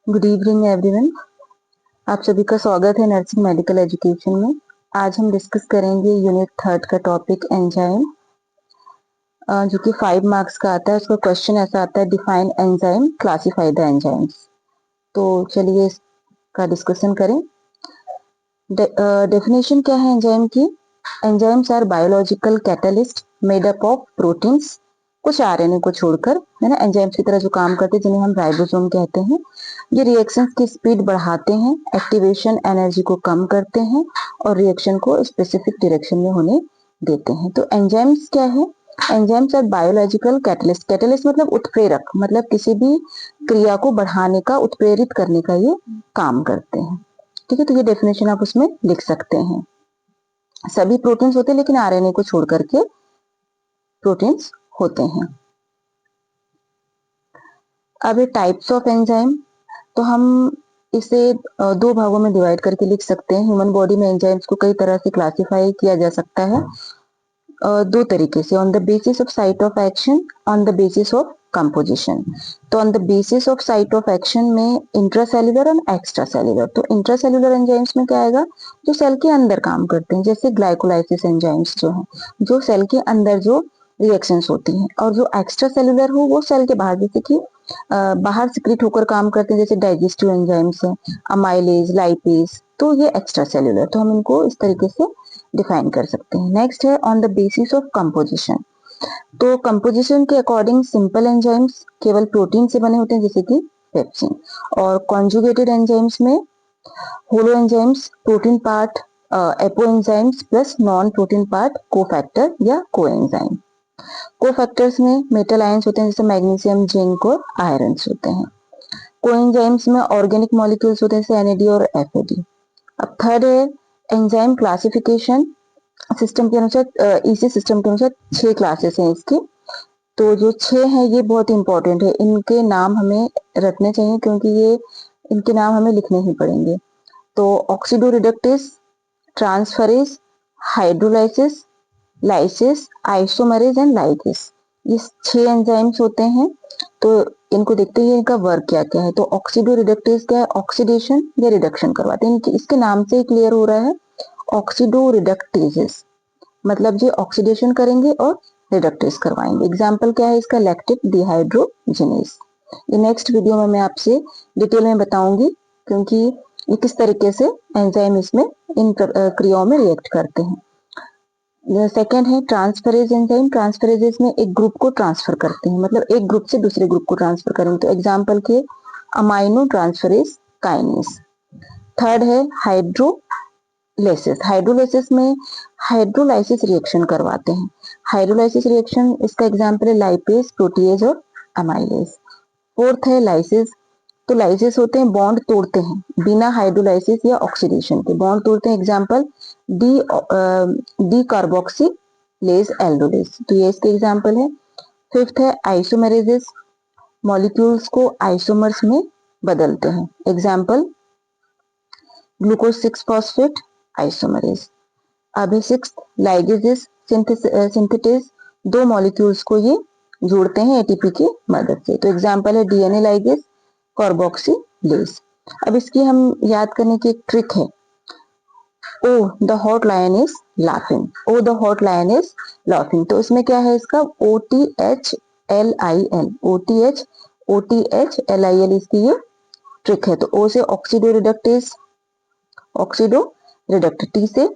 Good evening everyone. आप सभी का स्वागत है नर्सिंग मेडिकल एजुकेशन में। आज हम डिस्कस करेंगे यूनिट 3 का टॉपिक एंजाइम, जो कि 5 मार्क्स का आता है। उसका क्वेश्चन ऐसा आता है, define enzyme, classify the enzymes. तो चलिए इसका डिस्कशन करें। डेफिनेशन क्या है एंजाइम की? Enzymes are biological catalyst made up of proteins, कुछ आरएनए को छोड़कर, है ना। एंजाइम्स की तरह जो काम करते हैं, जिन्हें हम राइबोसोम कहते हैं, ये रिएक्शंस की स्पीड बढ़ाते हैं, एक्टिवेशन एनर्जी को कम करते हैं और रिएक्शन को स्पेसिफिक डायरेक्शन में होने देते हैं। तो एंजाइम्स क्या है? Enzymes are biological catalyst. Catalyst मतलब उत्प्रेरक, मतलब किसी भी क्रिया को बढ़ाने का, उत्प्रेरित करने का ये काम करते हैं। ठीक है, तो ये डेफिनेशन आप उसमें लिख सकते हैं। सभी प्रोटीन्स होते हैं, लेकिन आरएनए को छोड़ करके प्रोटीन्स होते हैं। अब ये टाइप्स ऑफ एंजाइम, तो हम इसे दो भागों में डिवाइड करके लिख सकते हैं। ह्यूमन बॉडी में एंजाइम्स को कई तरह से क्लासिफाई किया जा सकता है, दो तरीके से, on the basis of site of action, on the basis of composition. तो on the basis of site of action में इंट्रासेल्युलर और एक्स्ट्रा सेल्युलर। तो इंट्रासेल्युलर एंजाइम्स में क्या आएगा? जो सेल के अंदर काम करते हैं, जैसे ग्लाइकोलाइसिस एंजाइम्स जो है, जो सेल के अंदर जो रिएक्शंस होती हैं। और जो एक्स्ट्रा सेल्युलर हो वो सेल के बाहर, जैसे कि बाहर सिक्रीट होकर काम करते हैं, जैसे डाइजेस्टिव एंजाइम्स हैं, अमाइलेज, लाइपेज। तो ये एक्स्ट्रा सेल्युलर, तो हम इनको इस तरीके से डिफाइन कर सकते हैं। नेक्स्ट है on the basis of composition. तो कंपोजिशन के अकॉर्डिंग सिंपल एंजाइम्स केवल प्रोटीन से बने होते हैं, जैसे कि पेप्सिन। और कॉन्जुगेटेड एंजाइम्स में holoenzymes, protein part apoenzymes plus non protein part cofactor या कोएंजाइम। कोफैक्टर्स में मेटल आयंस होते हैं, जैसे मैग्नीशियम, जिंक और आयरन होते हैं। कोएंजाइम्स में ऑर्गेनिक मॉलिक्यूल्स होते हैं, जैसे एनएडी और एफएडी। अब थर्ड है एंजाइम क्लासिफिकेशन। सिस्टम के अनुसार, इसी सिस्टम के अनुसार 6 क्लासेस हैं इसकी। तो जो 6 हैं ये बहुत इंपॉर्टेंट है, इनके नाम हमें रखने चाहिए, क्योंकि ये इनके नाम हमें लिखने ही पड़ेंगे। तो oxido reductase, transferase, hydrolysis, lysis, isomerase and ligase. ये 6 एंजाइम्स होते हैं। तो इनको देखते ही इनका वर्क क्या क्या है। तो ऑक्सीडो रिडक्टेस क्या है? ऑक्सीडेशन या रिडक्शन करवाते हैं। इसके नाम से ही क्लियर हो रहा है, ऑक्सीडो रिडक्टेजेस, मतलब ये ऑक्सीडेशन करेंगे और रिडक्टेज करवाएंगे। एग्जाम्पल क्या है इसका? Lactic dehydrogenase. ये नेक्स्ट वीडियो में मैं आपसे डिटेल में बताऊंगी, क्योंकि ये किस तरीके से एंजाइम इसमें इन क्रियाओं में रिएक्ट करते हैं। सेकेंड है ट्रांसफरेज एंजाइम। ट्रांसफरेजेस में एक ग्रुप को ट्रांसफर करते हैं, मतलब एक ग्रुप से दूसरे ग्रुप को ट्रांसफर करेंगे। तो एग्जाम्पल के अमाइनो ट्रांसफरेज काइनेस। थर्ड है हाइड्रोलाइसिस। हाइड्रोलाइसिस में हाइड्रोलाइसिस रिएक्शन करवाते हैं। हाइड्रोलाइसिस रिएक्शन, इसका एग्जाम्पल है लाइपेज, प्रोटीएज और अमाइलेज। फोर्थ है लाइसिस। तो लाइसिस होते हैं बॉन्ड तोड़ते हैं, बिना हाइड्रोलाइसिस या ऑक्सीडेशन के बॉन्ड तोड़ते हैं। एग्जाम्पल डी कार्बोक्सिलेज एल्डोलेज, तो ये इसके एग्जाम्पल है। फिफ्थ है आइसोमेरेसिस। मॉलिक्यूल्स को आइसोमर्स में बदलते हैं। Example glucose 6 phosphate isomerase. अब सिक्स लाइगेजेस सिंथेटेज। दो मॉलिक्यूल्स को ये जोड़ते हैं एटीपी की मदद से। तो एग्जाम्पल है डीएनए लाइगेज, कार्बोक्सिलेज। अब इसकी हम याद करने की एक ट्रिक है, oh the hot lion is laughing. Oh the hot lion is laughing. तो इसमें क्या है इसका? OTHLIL, OTHLIL इसकी ये ट्रिक है। तो ओ से oxido reductase, oxido redact. T से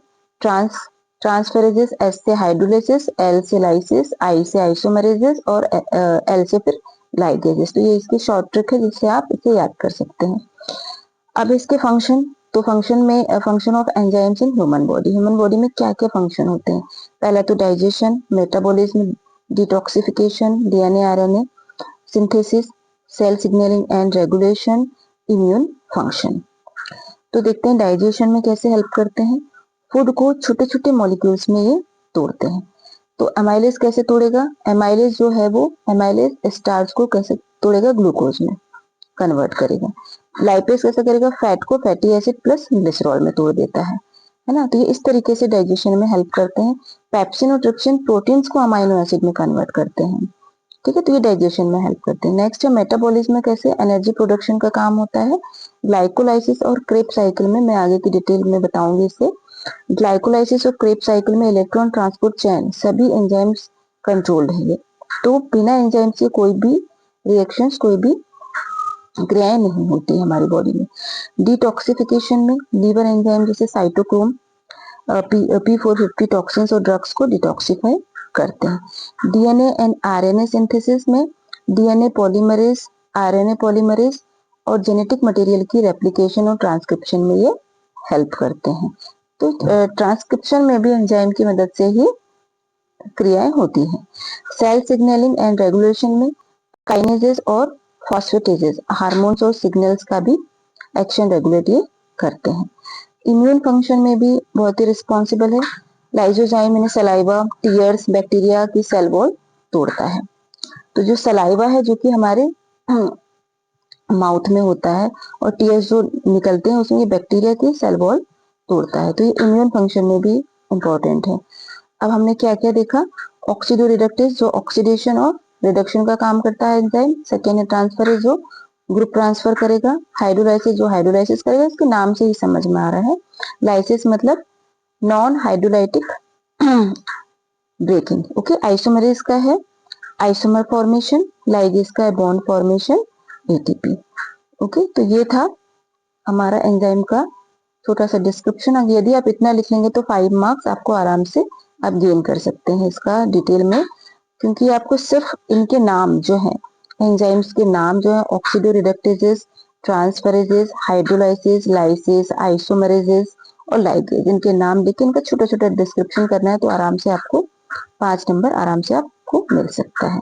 ट्रांसफरेजेस, एस से हाइड्रोलाइसिस, एल से लाइसिस, आई से आइसोमेरेजेस और एल से फिर लाइगेजेस। तो ये इसकी शॉर्ट ट्रिक है, जिससे आप इसे याद कर सकते हैं। अब इसके फंक्शन, तो फंक्शन में function of enzymes in human body. Human body में क्या क्या फंक्शन होते हैं? पहला तो digestion, metabolism, detoxification, DNA RNA synthesis, cell signalling and regulation, immune function. तो देखते हैं डाइजेशन में कैसे हेल्प करते हैं। फूड को छोटे छोटे मॉलिक्यूल्स में ये तोड़ते हैं। तो अमाइलेज कैसे तोड़ेगा? अमाइलेज जो है वो अमाइलेज स्टार्च को कैसे तोड़ेगा? ग्लूकोज में कन्वर्ट करेगा। लाइपेज कैसे करेगा? फैट को फैटी एसिड प्लस ग्लिसरॉल में तोड़ देता है ना। तो ये इस तरीके से डाइजेशन में हेल्प करते हैं। पेप्सिन और ट्रिप्सिन प्रोटीन्स को अमाइनो एसिड में कन्वर्ट करते हैं। ठीक है, तो ये डाइजेशन में हेल्प करते हैं। नेक्स्ट है मेटाबॉलिज्म में कैसे एनर्जी प्रोडक्शन का काम होता है। ग्लाइकोलाइसिस और क्रेब साइकिल में मैं आगे की डिटेल में बताऊंगी इसे। ग्लाइकोलाइसिस और क्रेब साइकिल में इलेक्ट्रॉन ट्रांसपोर्ट चेन सभी एंजाइम्स कंट्रोल्ड है ये, तो बिना एंजाइम के कोई भी रिएक्शंस, कोई भी क्रियाएं नहीं होती हमारी बॉडी में। डिटॉक्सिफिकेशन में लीवर एंजाइम जैसे साइटोक्रोम P450 टॉक्सिन्स और ड्रग्स को डिटॉक्सिफाई करते हैं। डीएनए एंड आरएनए सिंथेसिस में डीएनए पॉलीमरेज, आरएनए पॉलीमरेज और जेनेटिक मटेरियल की रेप्लिकेशन और ट्रांसक्रिप्शन में ये हेल्प करते हैं। तो ट्रांसक्रिप्शन में भी एंजाइम की मदद से ही क्रियाएं होती हैं। सेल सिग्नलिंग एंड रेगुलेशन में काइनेजेस और फॉस्फेटेजेस हार्मोन्स और सिग्नल्स का भी एक्शन रेगुलेट ये करते हैं। इम्यून फंक्शन में भी बहुत ही रिस्पॉन्सिबल है। लाइजोजाइम यानी सलाइवा टीयर्स बैक्टीरिया की सेल वॉल तोड़ता है। तो जो सलाइवा है जो कि हमारे माउथ में होता है और टीयर्स जो निकलते हैं उसमें ये बैक्टीरिया की सेल वॉल तोड़ता है, तो ये इम्यून फंक्शन में भी इम्पोर्टेंट है। अब हमने क्या क्या देखा, ऑक्सीडो रिडक्टेज जो ऑक्सीडेशन और रिडक्शन का काम करता है एंजाइम। सेकेंड है ट्रांसफरेज जो ग्रुप ट्रांसफर करेगा। हाइड्रोलाइसिस जो हाइड्रोलाइसिस करेगा, इसके नाम से ही समझ में आ रहा है। लाइसिस मतलब non hydrolytic breaking. Okay, isomerase का है आइसोमर फॉर्मेशन, लाइगेज का है बॉन्ड फॉर्मेशन, एटीपी। ओके, तो ये था हमारा एंजाइम का छोटा सा डिस्क्रिप्शन। अगर यदि आप इतना लिख लेंगे तो 5 मार्क्स आपको आराम से आप गेन कर सकते हैं इसका डिटेल में, क्योंकि आपको सिर्फ इनके नाम जो है एंजाइम्स के नाम जो है ऑक्सीडो रिडक्टेजेस, ट्रांसफरेजेस, हाइड्रोलाइसिस, लाइसिस, आइसोमरेजेस और लाइगेज, इनके नाम लिख के इनका छोटा छोटा डिस्क्रिप्शन करना है, तो आराम से आपको 5 नंबर आराम से आपको मिल सकता है।